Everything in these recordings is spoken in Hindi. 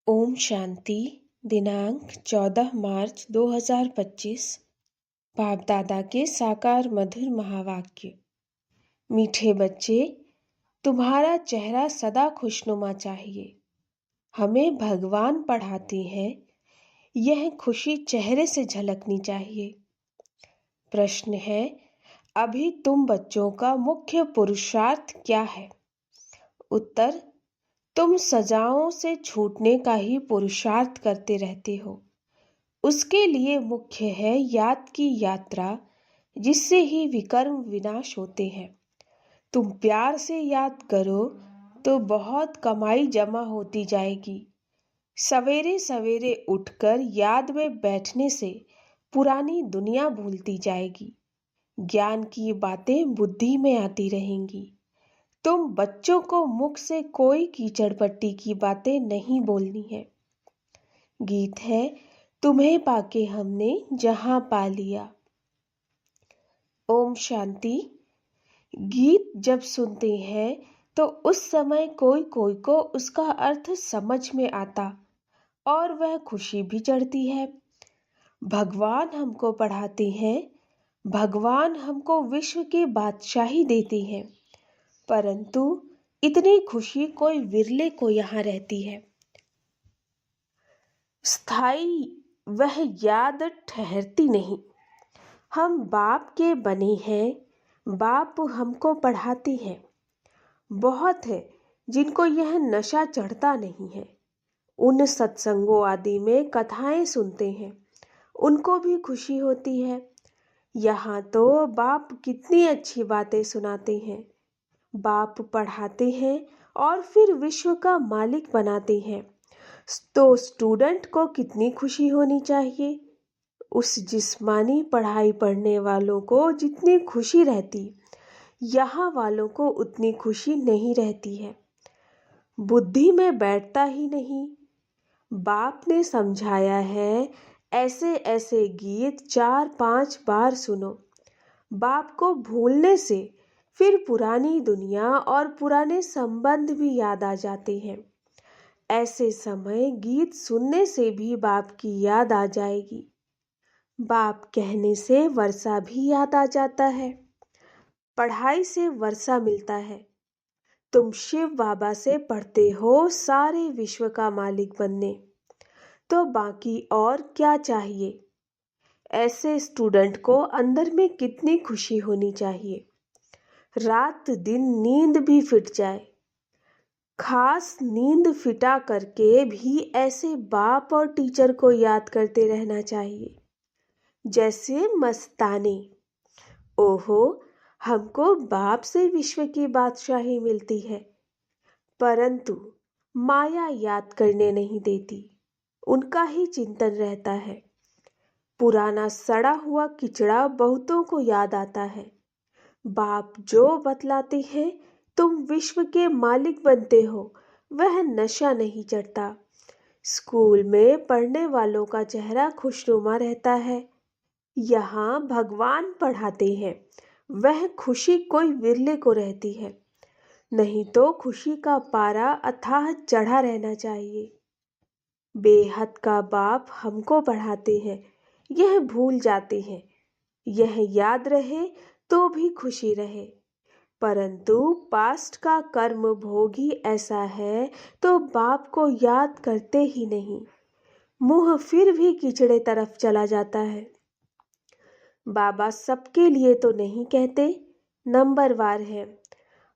ओम शांति। दिनांक 14 मार्च 2025। बाप दादा के साकार मधुर महावाक्य। मीठे बच्चे, तुम्हारा चेहरा सदा खुशनुमा चाहिए। हमें भगवान पढ़ाती हैं, यह खुशी चेहरे से झलकनी चाहिए। प्रश्न है, अभी तुम बच्चों का मुख्य पुरुषार्थ क्या है? उत्तर, तुम सजाओं से छूटने का ही पुरुषार्थ करते रहते हो। उसके लिए मुख्य है याद की यात्रा, जिससे ही विकर्म विनाश होते हैं। तुम प्यार से याद करो तो बहुत कमाई जमा होती जाएगी। सवेरे सवेरे उठकर याद में बैठने से पुरानी दुनिया भूलती जाएगी। ज्ञान की बातें बुद्धि में आती रहेंगी। तुम बच्चों को मुख से कोई कीचड़ पट्टी की बातें नहीं बोलनी है। गीत है, तुम्हें पाके हमने जहां पा लिया। ओम शांति। गीत जब सुनते हैं तो उस समय कोई कोई को उसका अर्थ समझ में आता और वह खुशी भी चढ़ती है। भगवान हमको पढ़ाते हैं, भगवान हमको विश्व की बादशाही देते हैं, परंतु इतनी खुशी कोई विरले को यहाँ रहती है। स्थायी वह याद ठहरती नहीं। हम बाप के बने हैं, बाप हमको पढ़ाते हैं। बहुत है जिनको यह नशा चढ़ता नहीं है। उन सत्संगों आदि में कथाएं सुनते हैं, उनको भी खुशी होती है। यहाँ तो बाप कितनी अच्छी बातें सुनाते हैं। बाप पढ़ाते हैं और फिर विश्व का मालिक बनाते हैं, तो स्टूडेंट को कितनी खुशी होनी चाहिए। उस जिस्मानी पढ़ाई पढ़ने वालों को जितनी खुशी रहती, यहाँ वालों को उतनी खुशी नहीं रहती है। बुद्धि में बैठता ही नहीं। बाप ने समझाया है, ऐसे ऐसे गीत 4-5 बार सुनो। बाप को भूलने से फिर पुरानी दुनिया और पुराने संबंध भी याद आ जाते हैं। ऐसे समय गीत सुनने से भी बाप की याद आ जाएगी। बाप कहने से वर्षा भी याद आ जाता है। पढ़ाई से वर्षा मिलता है। तुम शिव बाबा से पढ़ते हो सारे विश्व का मालिक बनने, तो बाकी और क्या चाहिए। ऐसे स्टूडेंट को अंदर में कितनी खुशी होनी चाहिए। रात दिन नींद भी फिट जाए। खास नींद फिटा करके भी ऐसे बाप और टीचर को याद करते रहना चाहिए, जैसे मस्ताने। ओहो, हमको बाप से विश्व की बादशाही मिलती है, परंतु माया याद करने नहीं देती। उनका ही चिंतन रहता है। पुराना सड़ा हुआ किचड़ा बहुतों को याद आता है। बाप जो बतलाते हैं, तुम विश्व के मालिक बनते हो, वह नशा नहीं चढ़ता। स्कूल में पढ़ने वालों का चेहरा खुशनुमा रहता है। यहाँ भगवान पढ़ाते हैं, वह खुशी कोई विरले को रहती है। नहीं तो खुशी का पारा अथाह चढ़ा रहना चाहिए। बेहद का बाप हमको पढ़ाते हैं, यह भूल जाते हैं। यह याद रहे तो भी खुशी रहे, परंतु पास्ट का कर्म भोग ही ऐसा है, तो बाप को याद करते ही नहीं। मुंह फिर भी कीचड़े तरफ चला जाता है। बाबा सबके लिए तो नहीं कहते, नंबरवार है।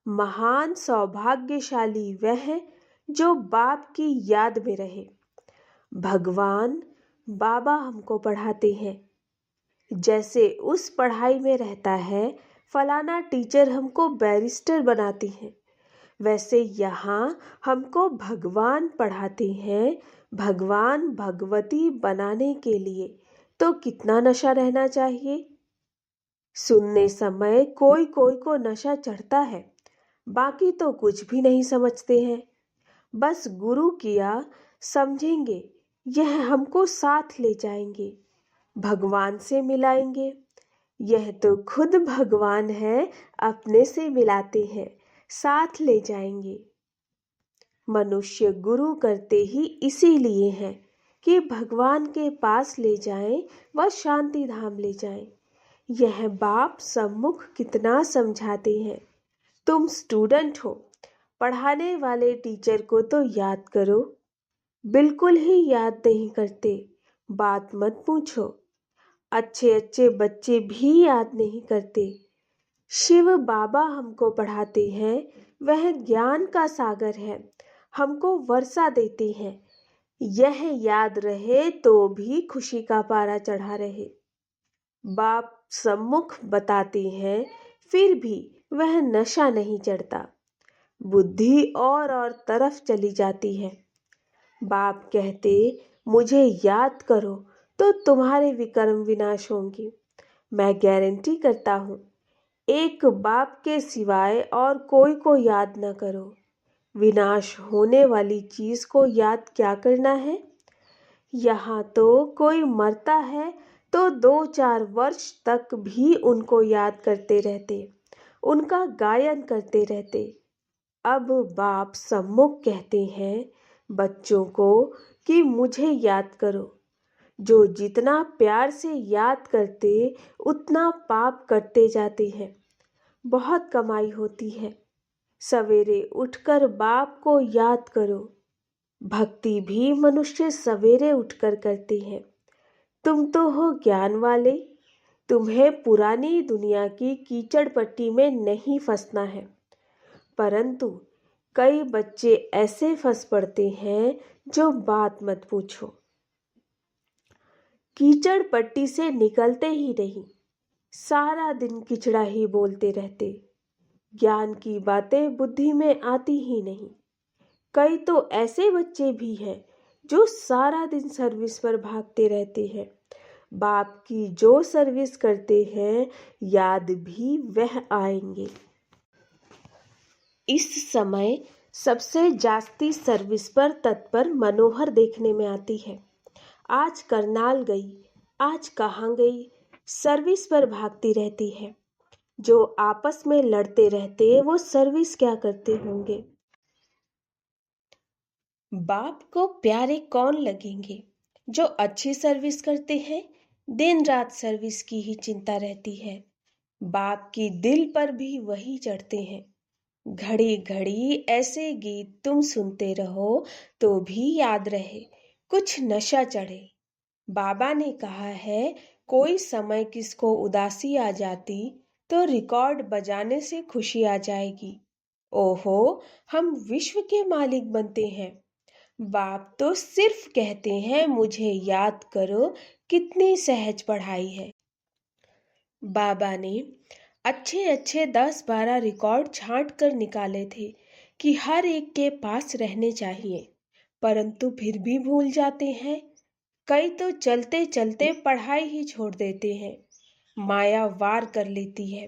महान सौभाग्यशाली वह है जो बाप की याद में रहे। भगवान बाबा हमको पढ़ाते हैं। जैसे उस पढ़ाई में रहता है, फलाना टीचर हमको बैरिस्टर बनाती हैं, वैसे यहाँ हमको भगवान पढ़ाते हैं। भगवान भगवती बनाने के लिए तो कितना नशा रहना चाहिए। सुनने समय कोई कोई को नशा चढ़ता है, बाकी तो कुछ भी नहीं समझते हैं। बस गुरु किया समझेंगे, यह हमको साथ ले जाएंगे, भगवान से मिलाएंगे। यह तो खुद भगवान है, अपने से मिलाते हैं, साथ ले जाएंगे। मनुष्य गुरु करते ही इसीलिए हैं कि भगवान के पास ले जाएं व शांति धाम ले जाएं। यह बाप सम्मुख कितना समझाते हैं। तुम स्टूडेंट हो, पढ़ाने वाले टीचर को तो याद करो। बिल्कुल ही याद नहीं करते, बात मत पूछो। अच्छे अच्छे बच्चे भी याद नहीं करते। शिव बाबा हमको पढ़ाते हैं, वह ज्ञान का सागर है, हमको वर्षा देते हैं। यह याद रहे तो भी खुशी का पारा चढ़ा रहे। बाप सम्मुख बताते हैं, फिर भी वह नशा नहीं चढ़ता। बुद्धि और तरफ चली जाती है। बाप कहते, मुझे याद करो तो तुम्हारे विकर्म विनाश होंगे। मैं गारंटी करता हूँ, एक बाप के सिवाय और कोई को याद न करो। विनाश होने वाली चीज को याद क्या करना है। यहाँ तो कोई मरता है तो 2-4 वर्ष तक भी उनको याद करते रहते, उनका गायन करते रहते। अब बाप सम्मुख कहते हैं बच्चों को कि मुझे याद करो। जो जितना प्यार से याद करते उतना पाप करते जाते हैं। बहुत कमाई होती है। सवेरे उठकर बाप को याद करो। भक्ति भी मनुष्य सवेरे उठकर करते हैं। तुम तो हो ज्ञान वाले, तुम्हें पुरानी दुनिया की कीचड़ पट्टी में नहीं फंसना है। परंतु कई बच्चे ऐसे फंस पड़ते हैं जो बात मत पूछो। कीचड़ पट्टी से निकलते ही नहीं, सारा दिन किचड़ा ही बोलते रहते। ज्ञान की बातें बुद्धि में आती ही नहीं। कई तो ऐसे बच्चे भी हैं जो सारा दिन सर्विस पर भागते रहते हैं। बाप की जो सर्विस करते हैं, याद भी वह आएंगे। इस समय सबसे जास्ती सर्विस पर तत्पर मनोहर देखने में आती है। आज करनाल गई, आज कहाँ गई, सर्विस पर भागती रहती है। जो आपस में लड़ते रहते वो सर्विस क्या करते होंगे। बाप को प्यारे कौन लगेंगे। जो अच्छी सर्विस करते हैं, दिन रात सर्विस की ही चिंता रहती है। बाप की दिल पर भी वही चढ़ते हैं। घड़ी घड़ी ऐसे गीत तुम सुनते रहो तो भी याद रहे, कुछ नशा चढ़े। बाबा ने कहा है, कोई समय किसको उदासी आ जाती तो रिकॉर्ड बजाने से खुशी आ जाएगी। ओहो, हम विश्व के मालिक बनते हैं। बाप तो सिर्फ कहते हैं मुझे याद करो। कितनी सहज पढ़ाई है। बाबा ने अच्छे अच्छे 10-12 रिकॉर्ड छांट कर निकाले थे कि हर एक के पास रहने चाहिए, परंतु फिर भी भूल जाते हैं। कई तो चलते चलते पढ़ाई ही छोड़ देते हैं। माया वार कर लेती है।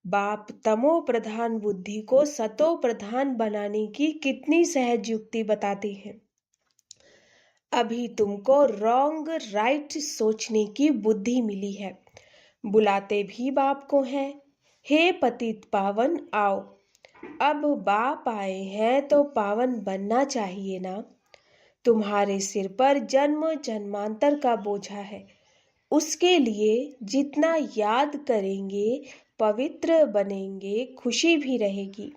बाप तमो प्रधान बुद्धि को सतो प्रधान बनाने की कितनी सहज युक्ति बताते हैं। अभी तुमको रॉन्ग राइट सोचने की बुद्धि मिली है। बुलाते भी बाप को हैं, हे पतित पावन आओ। अब बाप आए हैं तो पावन बनना चाहिए ना। तुम्हारे सिर पर जन्म जन्मांतर का बोझा है। उसके लिए जितना याद करेंगे, पवित्र बनेंगे, खुशी भी रहेगी।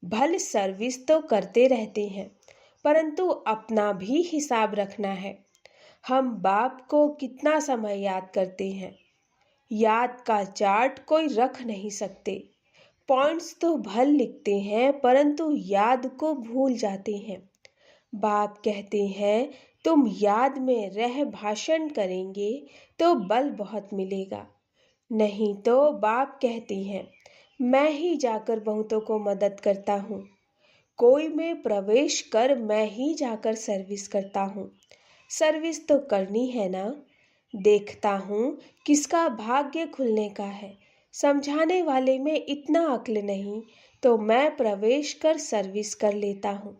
भले सर्विस तो करते रहते हैं, परंतु अपना भी हिसाब रखना है। हम बाप को कितना समय याद करते हैं। याद का चार्ट कोई रख नहीं सकते। पॉइंट्स तो भल लिखते हैं, परंतु याद को भूल जाते हैं। बाप कहते हैं, तुम याद में रह भाषण करेंगे तो बल बहुत मिलेगा। नहीं तो बाप कहते हैं, मैं ही जाकर बहुतों को मदद करता हूँ। कोई में प्रवेश कर मैं ही जाकर सर्विस करता हूँ। सर्विस तो करनी है ना। देखता हूँ किसका भाग्य खुलने का है। समझाने वाले में इतना अक्ल नहीं तो मैं प्रवेश कर सर्विस कर लेता हूँ।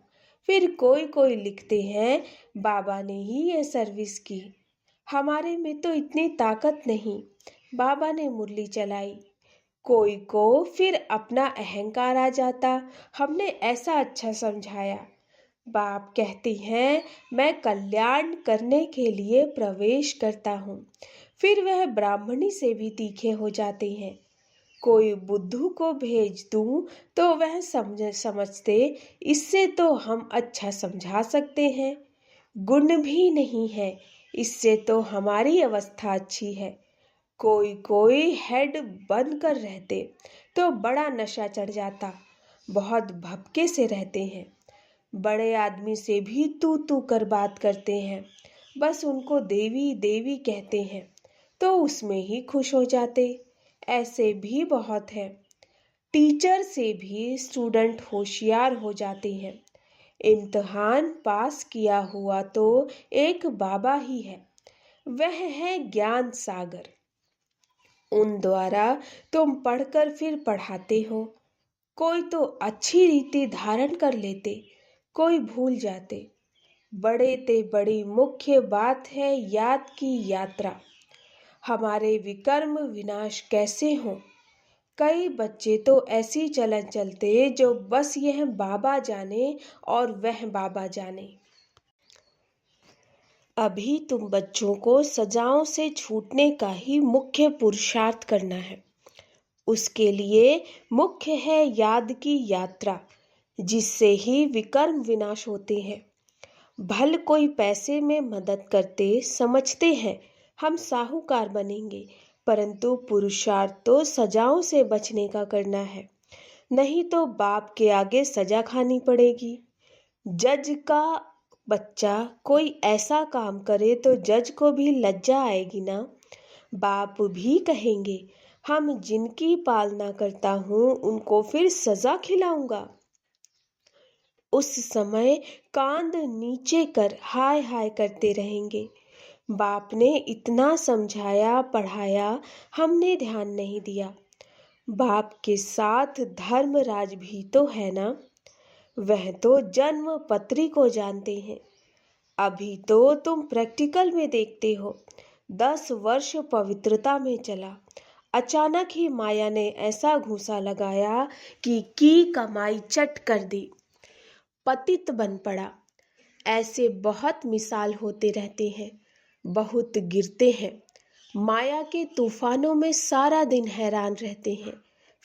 फिर कोई कोई लिखते हैं, बाबा ने ही ये सर्विस की। हमारे में तो इतनी ताकत नहीं। बाबा ने मुरली चलाई। कोई को फिर अपना अहंकार आ जाता, हमने ऐसा अच्छा समझाया। बाप कहते हैं, मैं कल्याण करने के लिए प्रवेश करता हूँ। फिर वह ब्राह्मणी से भी तीखे हो जाते हैं। कोई बुद्धू को भेज दूं तो वह समझते इससे तो हम अच्छा समझा सकते हैं, गुण भी नहीं है, इससे तो हमारी अवस्था अच्छी है। कोई कोई हेड बनकर रहते तो बड़ा नशा चढ़ जाता, बहुत भपके से रहते हैं। बड़े आदमी से भी तू तू कर बात करते हैं, बस उनको देवी देवी कहते हैं तो उसमें ही खुश हो जाते। ऐसे भी बहुत है। टीचर से भी स्टूडेंट होशियार हो जाते हैं। इम्तिहान पास किया हुआ तो एक बाबा ही है, वह है ज्ञान सागर। उन द्वारा तुम पढ़कर फिर पढ़ाते हो। कोई तो अच्छी रीति धारण कर लेते, कोई भूल जाते। बड़े ते बड़ी मुख्य बात है याद की यात्रा। हमारे विकर्म विनाश कैसे हों। कई बच्चे तो ऐसी चलन चलते जो बस यह बाबा जाने और वह बाबा जाने। अभी तुम बच्चों को सजाओं से छूटने का ही मुख्य पुरुषार्थ करना है। उसके लिए मुख्य है याद की यात्रा, जिससे ही विकर्म विनाश होते हैं। भल कोई पैसे में मदद करते समझते हैं हम साहूकार बनेंगे, परंतु पुरुषार्थ तो सजाओं से बचने का करना है, नहीं तो बाप के आगे सजा खानी पड़ेगी। जज का बच्चा कोई ऐसा काम करे तो जज को भी लज्जा आएगी ना। बाप भी कहेंगे, हम जिनकी पालना करता हूँ उनको फिर सजा खिलाऊंगा। उस समय कांध नीचे कर हाय हाय करते रहेंगे। बाप ने इतना समझाया पढ़ाया, हमने ध्यान नहीं दिया। बाप के साथ धर्मराज भी तो है ना, वह तो जन्म पत्री को जानते हैं। अभी तो तुम प्रैक्टिकल में देखते हो। 10 वर्ष पवित्रता में चला, अचानक ही माया ने ऐसा घूंसा लगाया कि कमाई चट कर दी, पतित बन पड़ा। ऐसे बहुत मिसाल होते रहते हैं, बहुत गिरते हैं। माया के तूफानों में सारा दिन हैरान रहते हैं,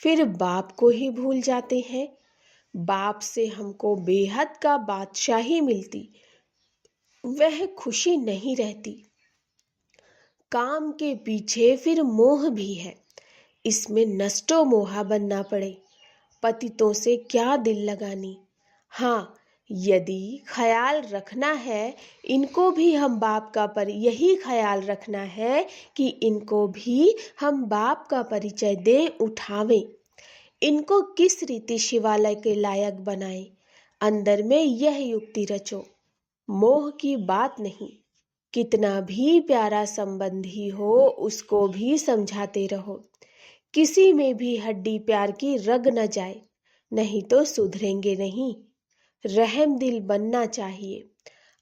फिर बाप को ही भूल जाते हैं। बाप से हमको बेहद का बादशाही मिलती, वह खुशी नहीं रहती। काम के पीछे फिर मोह भी है, इसमें नष्टो मोहा बनना पड़े। पतितों से क्या दिल लगानी। हाँ, यदि ख्याल रखना है इनको भी हम बाप का यही ख्याल रखना है कि इनको भी हम बाप का परिचय दे उठावें। इनको किस रीति शिवालय के लायक बनाएं, अंदर में यह युक्ति रचो। मोह की बात नहीं, कितना भी प्यारा संबंधी हो उसको भी समझाते रहो। किसी में भी हड्डी प्यार की रग न जाए, नहीं तो सुधरेंगे नहीं। रहम दिल बनना चाहिए,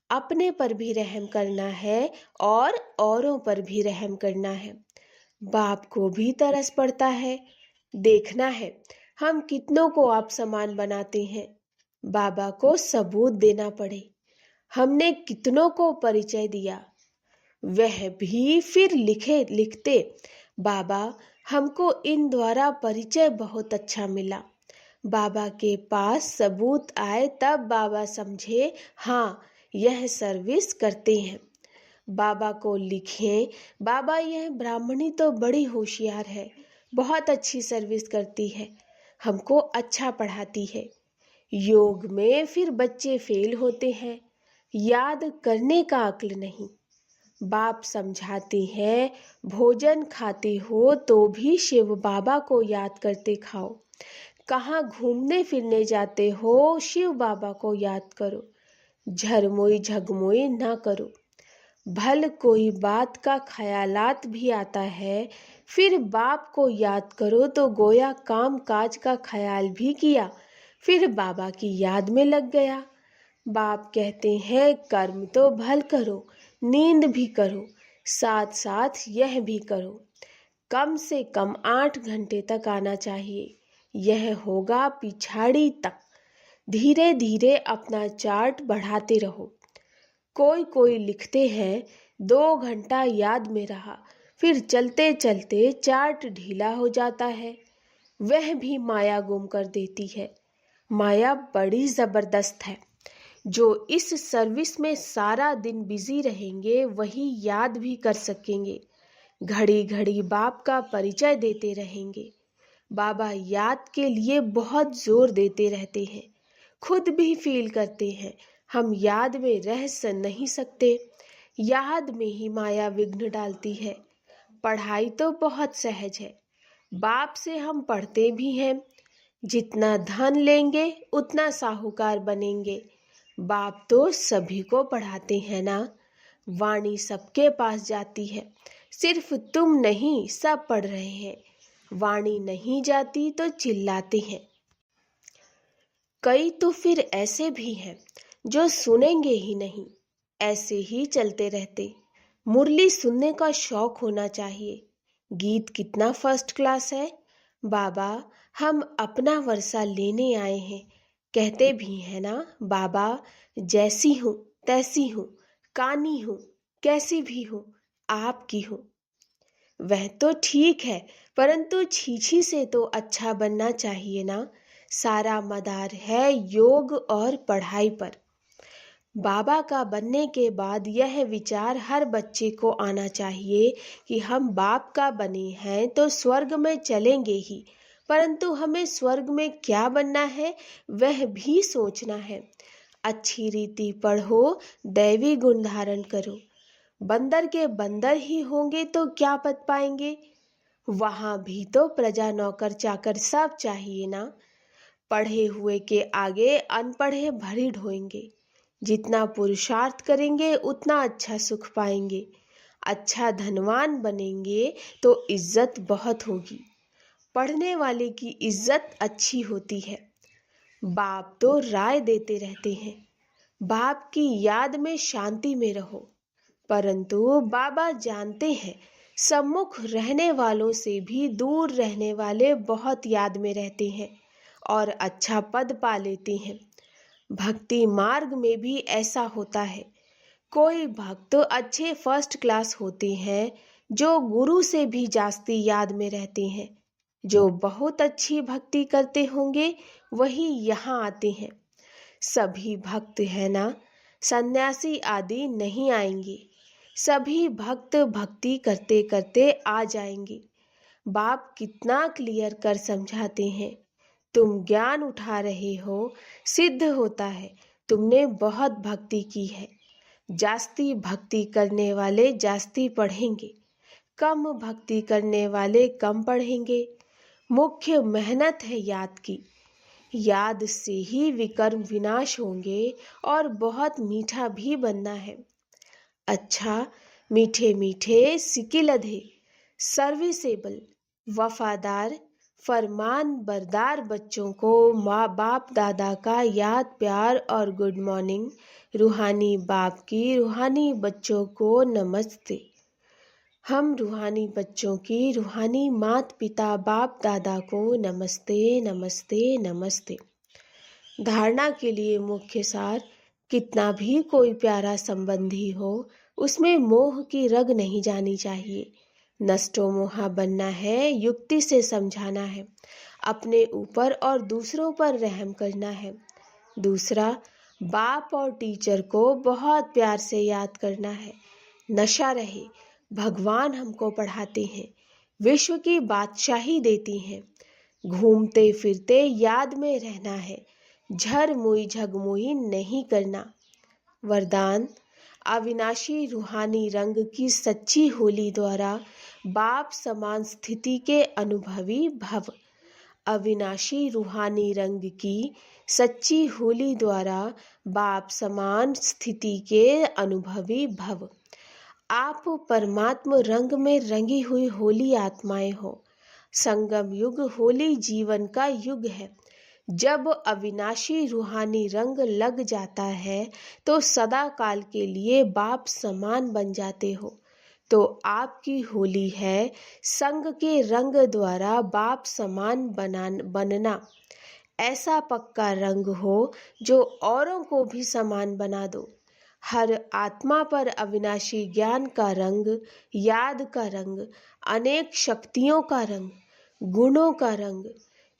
अपने पर भी रहम करना है और औरों पर भी रहम करना है। बाप को भी तरस पड़ता है, देखना है हम कितनों को आप समान बनाते हैं। बाबा को सबूत देना पड़े, हमने कितनों को परिचय दिया। वह भी फिर लिखते, बाबा हमको इन द्वारा परिचय बहुत अच्छा मिला। बाबा के पास सबूत आए तब बाबा समझे, हाँ यह सर्विस करते हैं। बाबा को लिखें, बाबा यह ब्राह्मणी तो बड़ी होशियार है, बहुत अच्छी सर्विस करती है, हमको अच्छा पढ़ाती है। योग में फिर बच्चे फेल होते हैं, याद करने का अक्ल नहीं। बाप समझाते हैं, भोजन खाते हो तो भी शिव बाबा को याद करते खाओ। कहाँ घूमने फिरने जाते हो शिव बाबा को याद करो, झरमोई झगमोई ना करो। भल कोई बात का ख्यालात भी आता है, फिर बाप को याद करो तो गोया काम काज का ख्याल भी किया, फिर बाबा की याद में लग गया। बाप कहते हैं कर्म तो भल करो, नींद भी करो, साथ साथ यह भी करो। कम से कम 8 घंटे तक आना चाहिए, यह होगा पिछाड़ी तक। धीरे धीरे अपना चार्ट बढ़ाते रहो। कोई लिखते हैं 2 घंटा याद में रहा, फिर चलते चलते चार्ट ढीला हो जाता है। वह भी माया गुम कर देती है। माया बड़ी जबरदस्त है। जो इस सर्विस में सारा दिन बिजी रहेंगे वही याद भी कर सकेंगे। घड़ी घड़ी बाप का परिचय देते रहेंगे। बाबा याद के लिए बहुत जोर देते रहते हैं। खुद भी फील करते हैं हम याद में रह नहीं सकते। याद में ही माया विघ्न डालती है। पढ़ाई तो बहुत सहज है। बाप से हम पढ़ते भी हैं। जितना धन लेंगे उतना साहूकार बनेंगे। बाप तो सभी को पढ़ाते हैं ना। वाणी सबके पास जाती है। सिर्फ तुम नहीं, सब पढ़ रहे हैं। वाणी नहीं जाती तो चिल्लाते हैं। कई तो फिर ऐसे भी हैं जो सुनेंगे ही नहीं, ऐसे ही चलते रहते। मुरली सुनने का शौक होना चाहिए। गीत कितना फर्स्ट क्लास है। बाबा हम अपना वर्षा लेने आए हैं। कहते भी हैं ना बाबा, जैसी हूँ तैसी हूँ, कानी हूँ, कैसी भी हूँ, आपकी हूँ। वह तो ठीक है, परंतु छीछी से तो अच्छा बनना चाहिए ना। सारा मदार है योग और पढ़ाई पर। बाबा का बनने के बाद यह विचार हर बच्चे को आना चाहिए कि हम बाप का बने हैं तो स्वर्ग में चलेंगे ही, परंतु हमें स्वर्ग में क्या बनना है वह भी सोचना है। अच्छी रीति पढ़ो, दैवी गुण धारण करो। बंदर के बंदर ही होंगे तो क्या पद पाएंगे। वहां भी तो प्रजा नौकर चाकर सब चाहिए ना। पढ़े हुए के आगे अनपढ़े भरी ढोएंगे। जितना पुरुषार्थ करेंगे उतना अच्छा सुख पाएंगे। अच्छा धनवान बनेंगे तो इज्जत बहुत होगी। पढ़ने वाले की इज्जत अच्छी होती है। बाप तो राय देते रहते हैं, बाप की याद में शांति में रहो, परंतु बाबा जानते हैं सम्मुख रहने वालों से भी दूर रहने वाले बहुत याद में रहते हैं और अच्छा पद पा लेते हैं। भक्ति मार्ग में भी ऐसा होता है। कोई भक्त अच्छे फर्स्ट क्लास होते हैं जो गुरु से भी जास्ती याद में रहते हैं। जो बहुत अच्छी भक्ति करते होंगे वही यहाँ आते हैं। सभी भक्त है ना, सन्यासी आदि नहीं आएंगे। सभी भक्त भक्ति करते करते आ जाएंगे। बाप कितना क्लियर कर समझाते हैं। तुम ज्ञान उठा रहे हो, सिद्ध होता है तुमने बहुत भक्ति की है। जास्ती भक्ति करने वाले जास्ती पढ़ेंगे, कम भक्ति करने वाले कम पढ़ेंगे। मुख्य मेहनत है याद की। याद से ही विकर्म विनाश होंगे और बहुत मीठा भी बनना है। अच्छा, मीठे मीठे सिकिलधे, सर्विसेबल, वफादार, फरमान बरदार बच्चों को माँ बाप दादा का याद प्यार और गुड मॉर्निंग। रूहानी बाप की रूहानी बच्चों को नमस्ते। हम रूहानी बच्चों की रूहानी मात पिता बाप दादा को नमस्ते नमस्ते नमस्ते। धारणा के लिए मुख्य सार, कितना भी कोई प्यारा संबंधी हो उसमें मोह की रग नहीं जानी चाहिए। नष्टो मोहा बनना है, युक्ति से समझाना है, अपने ऊपर और दूसरों पर रहम करना है। दूसरा, बाप और टीचर को बहुत प्यार से याद करना है। नशा रहे, भगवान हमको पढ़ाते हैं, विश्व की बादशाही देती हैं। घूमते फिरते याद में रहना है, झरमुई झगमुई नहीं करना। वरदान, अविनाशी रूहानी रंग की सच्ची होली द्वारा बाप समान स्थिति के अनुभवी भव। अविनाशी रूहानी रंग की सच्ची होली द्वारा बाप समान स्थिति के अनुभवी भव। आप परमात्म रंग में रंगी हुई होली आत्माएं हो। संगम युग होली जीवन का युग है। जब अविनाशी रूहानी रंग लग जाता है तो सदा काल के लिए बाप समान बन जाते हो। तो आपकी होली है संग के रंग द्वारा बाप समान बनना। ऐसा पक्का रंग हो जो औरों को भी समान बना दो। हर आत्मा पर अविनाशी ज्ञान का रंग, याद का रंग, अनेक शक्तियों का रंग, गुणों का रंग,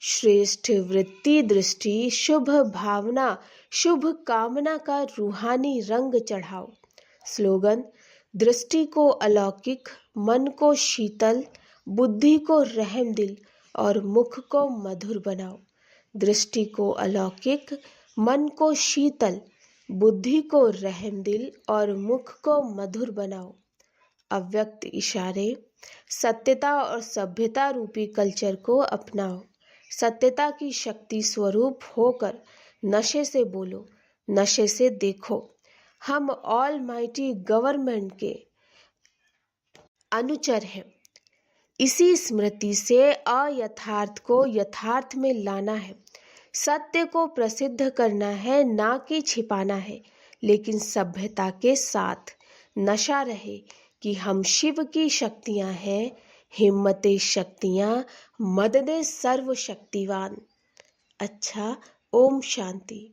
श्रेष्ठ वृत्ति, दृष्टि, शुभ भावना, शुभ कामना का रूहानी रंग चढ़ाओ। स्लोगन: दृष्टि को अलौकिक, मन को शीतल, बुद्धि को रहमदिल और मुख को मधुर बनाओ। दृष्टि को अलौकिक, मन को शीतल, बुद्धि को रहमदिल और मुख को मधुर बनाओ। अव्यक्त इशारे: सत्यता और सभ्यता रूपी कल्चर को अपनाओ। सत्यता की शक्ति स्वरूप होकर नशे से बोलो, नशे से देखो। हम ऑल माइटी गवर्नमेंट के अनुचर हैं। इसी स्मृति से अयथार्थ को यथार्थ में लाना है। सत्य को प्रसिद्ध करना है, ना कि छिपाना है, लेकिन सभ्यता के साथ। नशा रहे कि हम शिव की शक्तियां हैं, हिम्मते शक्तियां, मददे सर्वशक्तिवान। अच्छा, ओम शांति।